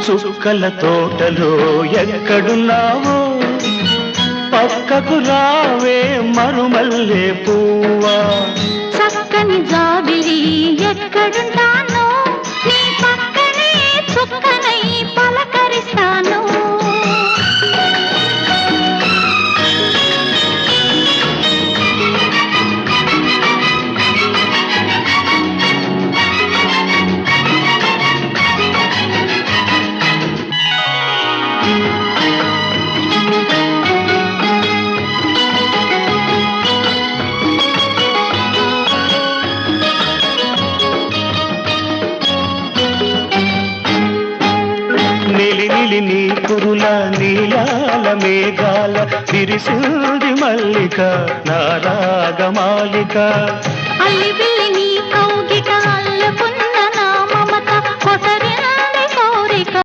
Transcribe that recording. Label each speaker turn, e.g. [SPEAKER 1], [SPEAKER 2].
[SPEAKER 1] చుక్కల తోటలో ఎక్కడున్నావో పక్కకు రావే మరుమల్లె పువ్వా
[SPEAKER 2] చక్కని జాబిలి ఎక్కడుంటానో నీ పక్కనే చుక్కనై పలకరిస్తాను
[SPEAKER 1] నీ కురుల నీలాల మేఘాల విరిసింది మల్లిక నారాగమాలిక
[SPEAKER 2] అల్లి